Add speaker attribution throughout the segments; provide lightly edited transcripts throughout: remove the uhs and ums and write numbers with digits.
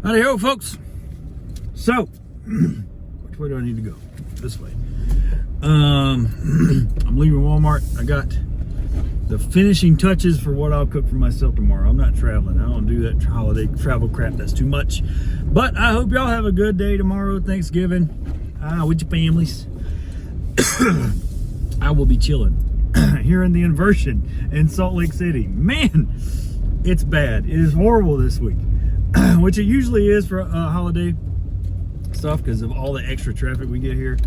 Speaker 1: Howdy ho, folks. So, which way do I need to go? This way. I'm leaving Walmart. I got the finishing touches for what I'll cook for myself tomorrow. I'm not traveling. I don't do that holiday travel crap. That's too much. But I hope y'all have a good day tomorrow, Thanksgiving, with your families. I will be chilling here in the Inversion in Salt Lake City. Man, it's bad. It is horrible this week. Which it usually is for holiday stuff because of all the extra traffic we get here.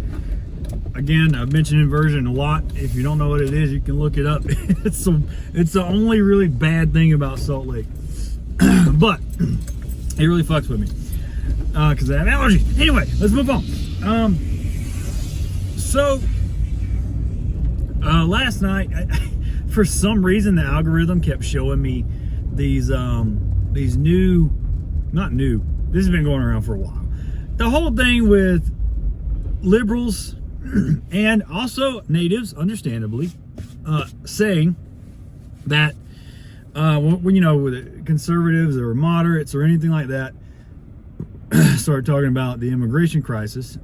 Speaker 1: Again, I've mentioned inversion a lot. If you don't know what it is, you can look it up. It's the only really bad thing about Salt Lake. But it really fucks with me because I have allergies. Anyway, let's move on. Last night, for some reason, the algorithm kept showing me these new. Not new. This has been going around for a while. The whole thing with liberals and also natives, understandably, saying that when with conservatives or moderates or anything like that start talking about the immigration crisis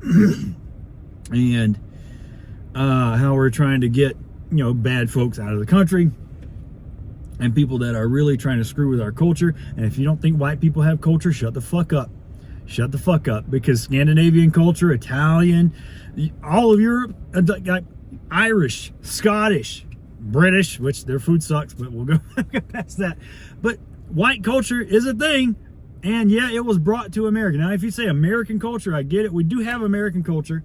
Speaker 1: and how we're trying to get bad folks out of the country. And people that are really trying to screw with our culture. And if you don't think white people have culture, shut the fuck up. Shut the fuck up. Because Scandinavian culture, Italian, all of Europe, Irish, Scottish, British, which their food sucks, but we'll go past that. But white culture is a thing. And yeah, it was brought to America. Now, if you say American culture, I get it. We do have American culture.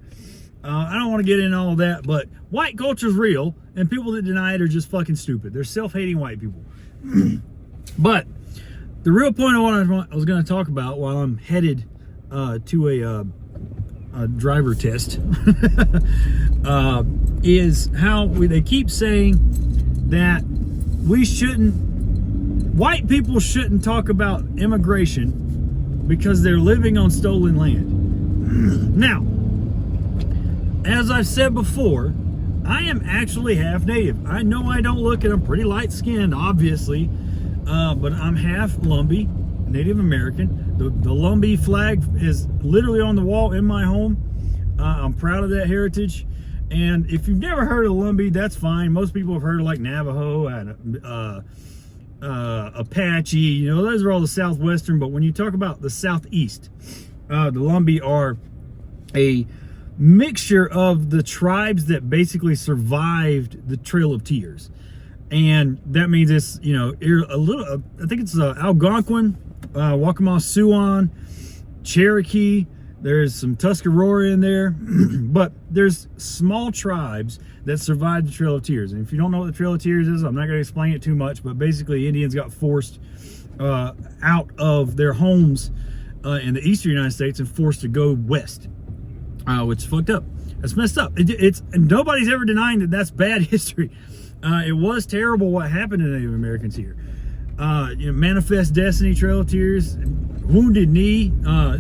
Speaker 1: I don't want to get into all of that, but white culture is real, and people that deny it are just fucking stupid. They're self-hating white people. But the real point of what I was going to talk about while I'm headed to a driver test is how they keep saying that white people shouldn't talk about immigration because they're living on stolen land. Now, as I've said before, I am actually half native. I know I don't look it. I'm pretty light skinned, obviously, but I'm half Lumbee, Native American. The Lumbee flag is literally on the wall in my home. I'm proud of that heritage. And if you've never heard of Lumbee, that's fine. Most people have heard of like Navajo and Apache. Those are all the southwestern. But when you talk about the southeast, the Lumbee are a mixture of the tribes that basically survived the Trail of Tears. And that means it's, a little, I think it's Algonquin, Waccamaw, Siouan, Cherokee. There's some Tuscarora in there, but there's small tribes that survived the Trail of Tears. And if you don't know what the Trail of Tears is, I'm not going to explain it too much, but basically Indians got forced out of their homes in the eastern United States and forced to go west. Which is fucked up. That's messed up. Nobody's ever denying that that's bad history. It was terrible what happened to Native Americans here. Manifest Destiny, Trail of Tears, Wounded Knee,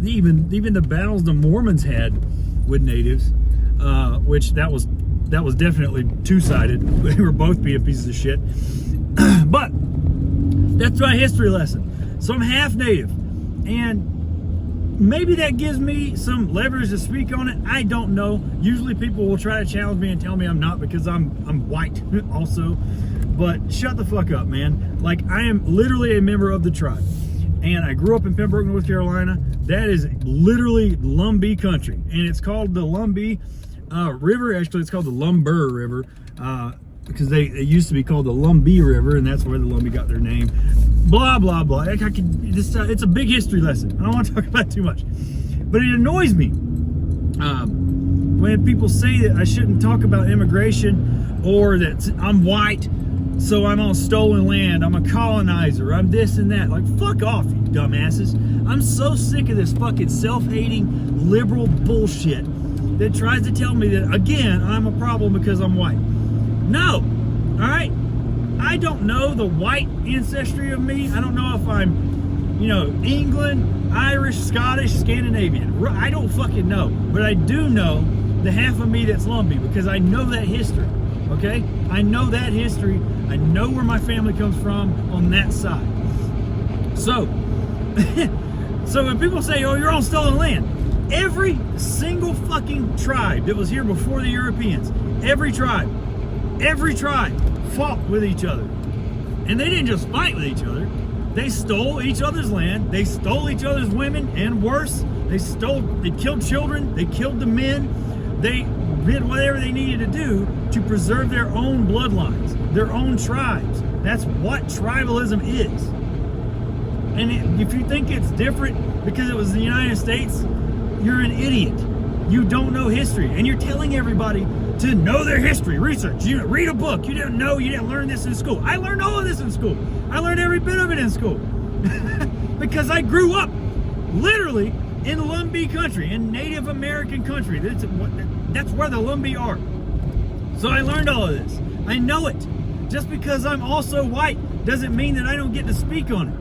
Speaker 1: even the battles the Mormons had with natives, which that was definitely two-sided. They were both being pieces of shit. But that's my history lesson. So I'm half native, and maybe that gives me some leverage to speak on it. I don't know. Usually people will try to challenge me and tell me I'm not because I'm white also. But shut the fuck up, man. Like, I am literally a member of the tribe. And I grew up in Pembroke, North Carolina. That is literally Lumbee country. And it's called the Lumbee River. Actually, it's called the LUMBEE River. Because it used to be called the Lumbee River, and that's where the Lumbee got their name. Blah, blah, blah. It's a big history lesson. I don't want to talk about it too much. But it annoys me when people say that I shouldn't talk about immigration or that I'm white, so I'm on stolen land, I'm a colonizer, I'm this and that. Like, fuck off, you dumbasses. I'm so sick of this fucking self-hating liberal bullshit that tries to tell me that, again, I'm a problem because I'm white. No, all right? I don't know the white ancestry of me. I don't know if I'm, England, Irish, Scottish, Scandinavian. I don't fucking know. But I do know the half of me that's Lumbee because I know that history, okay? I know that history. I know where my family comes from on that side. So, So when people say, oh, you're on stolen land, every single fucking tribe that was here before the Europeans, every tribe fought with each other. And they didn't just fight with each other. They stole each other's land. They stole each other's women, and worse, they killed children. They killed the men. They did whatever they needed to do to preserve their own bloodlines, their own tribes. That's what tribalism is. And if you think it's different because it was the United States, you're an idiot. You don't know history, and you're telling everybody to know their history, research. You read a book. You didn't know. You didn't learn this in school. I learned all of this in school. I learned every bit of it in school because I grew up literally in Lumbee country, in Native American country. That's where the Lumbee are. So I learned all of this. I know it. Just because I'm also white doesn't mean that I don't get to speak on it.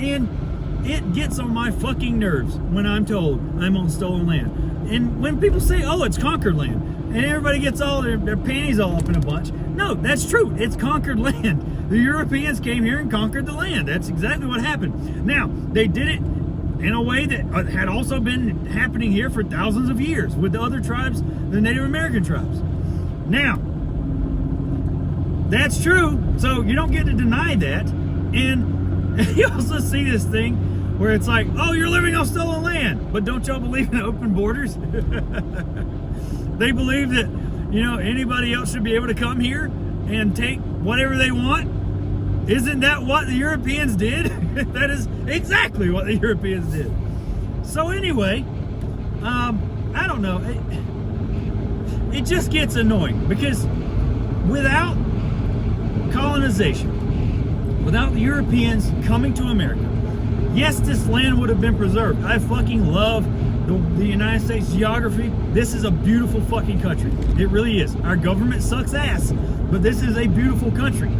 Speaker 1: And it gets on my fucking nerves when I'm told I'm on stolen land. And when people say, oh, it's conquered land, and everybody gets all their panties all up in a bunch. No, that's true. It's conquered land. The Europeans came here and conquered the land. That's exactly what happened. Now, they did it in a way that had also been happening here for thousands of years with the other tribes, the Native American tribes. Now, that's true. So you don't get to deny that. And you also see this thing where it's like, oh, you're living on stolen land. But don't y'all believe in open borders? They believe that, anybody else should be able to come here and take whatever they want. Isn't that what the Europeans did? That is exactly what the Europeans did. So anyway, I don't know. It just gets annoying because without colonization, without the Europeans coming to America, yes, this land would have been preserved. I fucking love the United States geography. This is a beautiful fucking country. It really is. Our government sucks ass, but this is a beautiful country.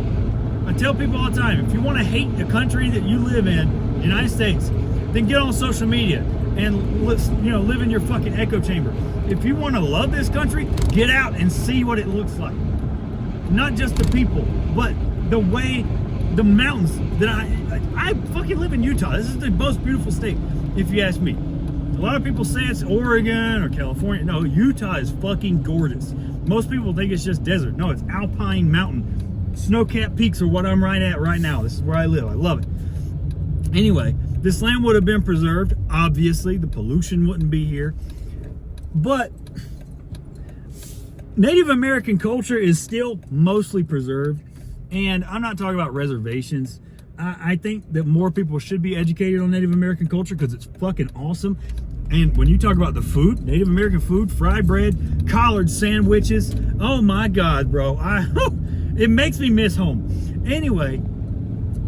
Speaker 1: I tell people all the time, if you want to hate the country that you live in, the United States, then get on social media and live in your fucking echo chamber. If you want to love this country, get out and see what it looks like. Not just the people, but the way, the mountains that I fucking live in Utah. This is the most beautiful state, if you ask me. A lot of people say it's Oregon or California. No, Utah is fucking gorgeous. Most people think it's just desert. No, it's alpine mountain. Snow-capped peaks are what I'm right at right now. This is where I live. I love it. Anyway, this land would have been preserved. Obviously, the pollution wouldn't be here. But Native American culture is still mostly preserved. And I'm not talking about reservations. I think that more people should be educated on Native American culture because it's fucking awesome. And when you talk about the food, Native American food, fried bread, collard sandwiches, oh my God, bro. It makes me miss home. Anyway,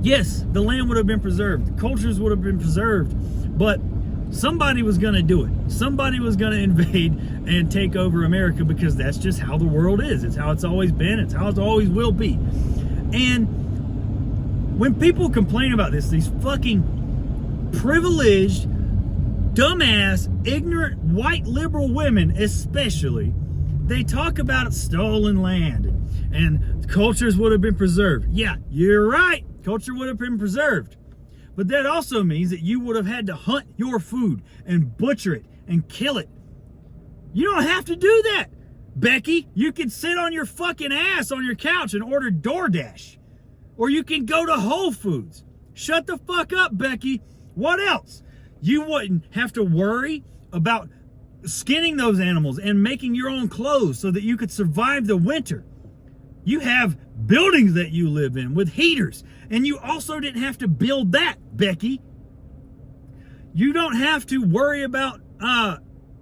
Speaker 1: yes, the land would have been preserved. The cultures would have been preserved. But somebody was going to do it. Somebody was going to invade and take over America because that's just how the world is. It's how it's always been. It's how it always will be. And when people complain about this, these fucking privileged, dumbass, ignorant, white liberal women especially, they talk about stolen land and cultures would have been preserved. Yeah, you're right. Culture would have been preserved. But that also means that you would have had to hunt your food and butcher it and kill it. You don't have to do that, Becky. You can sit on your fucking ass on your couch and order DoorDash. Or you can go to Whole Foods. Shut the fuck up, Becky. What else? You wouldn't have to worry about skinning those animals and making your own clothes so that you could survive the winter. You have buildings that you live in with heaters, and you also didn't have to build that, Becky. You don't have to worry about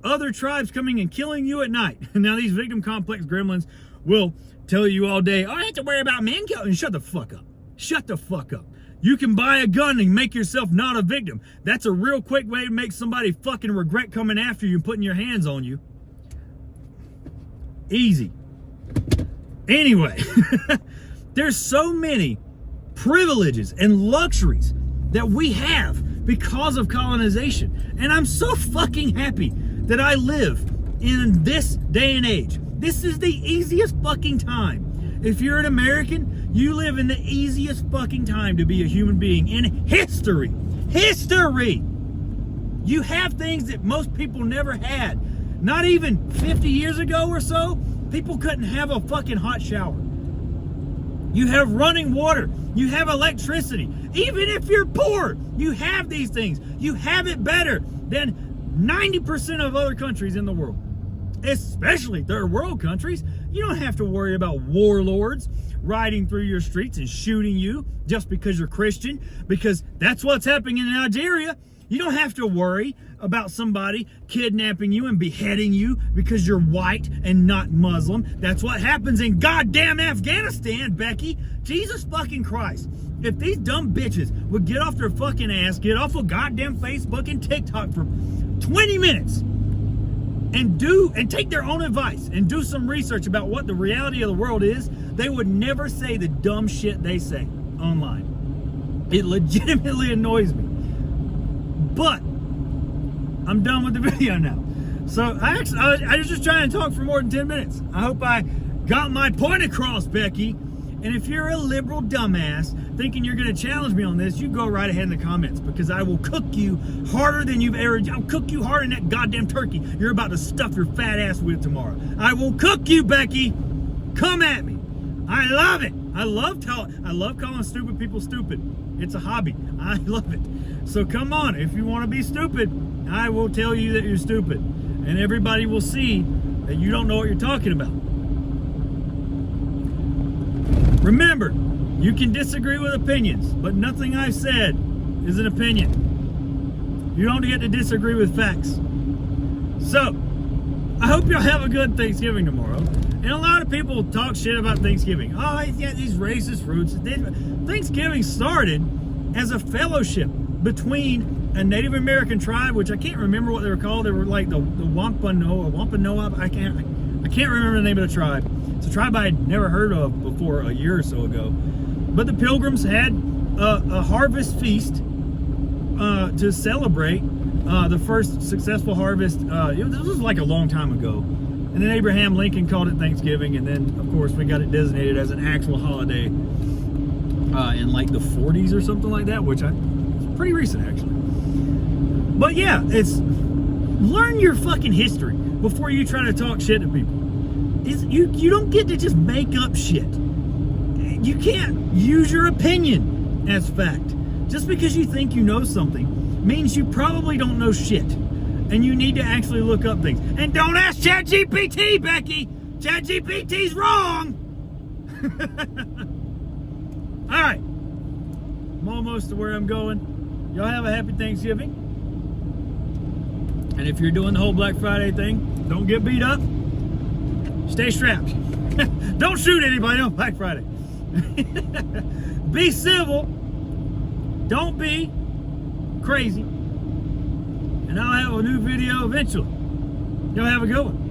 Speaker 1: other tribes coming and killing you at night. Now, these victim complex gremlins will tell you all day, oh, I have to worry about men killing. Shut the fuck up. Shut the fuck up. You can buy a gun and make yourself not a victim. That's a real quick way to make somebody fucking regret coming after you and putting your hands on you. Easy. Anyway, there's so many privileges and luxuries that we have because of colonization. And I'm so fucking happy that I live in this day and age. This is the easiest fucking time. If you're an American, you live in the easiest fucking time to be a human being in history. History! You have things that most people never had. Not even 50 years ago or so, people couldn't have a fucking hot shower. You have running water. You have electricity. Even if you're poor, you have these things. You have it better than 90% of other countries in the world. Especially third world countries. You don't have to worry about warlords riding through your streets and shooting you just because you're Christian, because that's what's happening in Nigeria. You don't have to worry about somebody kidnapping you and beheading you because you're white and not Muslim. That's what happens in goddamn Afghanistan, Becky. Jesus fucking Christ. If these dumb bitches would get off their fucking ass, get off of goddamn Facebook and TikTok for 20 minutes and take their own advice and do some research about what the reality of the world is, they would never say the dumb shit they say online. It legitimately annoys me. But I'm done with the video now. So I was just trying to talk for more than 10 minutes. I hope I got my point across, Becky. And if you're a liberal dumbass thinking you're going to challenge me on this, you go right ahead in the comments, because I will cook you harder than you've ever. I'll cook you harder than that goddamn turkey you're about to stuff your fat ass with tomorrow. I will cook you, Becky. Come at me. I love it. I love calling stupid people stupid. It's a hobby. I love it. So come on, if you want to be stupid, I will tell you that you're stupid. And everybody will see that you don't know what you're talking about. Remember, you can disagree with opinions, but nothing I've said is an opinion. You don't get to disagree with facts. So, I hope you'll have a good Thanksgiving tomorrow. And a lot of people talk shit about Thanksgiving. Oh, he's got these racist roots. Thanksgiving started as a fellowship between a Native American tribe, which I can't remember what they were called. They were like the Wampanoag. I can't remember the name of the tribe. It's a tribe I had never heard of before a year or so ago. But the Pilgrims had a harvest feast to celebrate the first successful harvest. This was like a long time ago. And then Abraham Lincoln called it Thanksgiving, and then, of course, we got it designated as an actual holiday in like the 40s or something like that, which it's pretty recent, actually. But yeah, learn your fucking history before you try to talk shit to people. You don't get to just make up shit. You can't use your opinion as fact. Just because you think you know something means you probably don't know shit. And you need to actually look up things. And don't ask ChatGPT, Becky! ChatGPT's wrong! Alright. I'm almost to where I'm going. Y'all have a happy Thanksgiving. And if you're doing the whole Black Friday thing, don't get beat up. Stay strapped. Don't shoot anybody on Black Friday. Be civil. Don't be crazy. And I'll have a new video eventually. Y'all have a good one.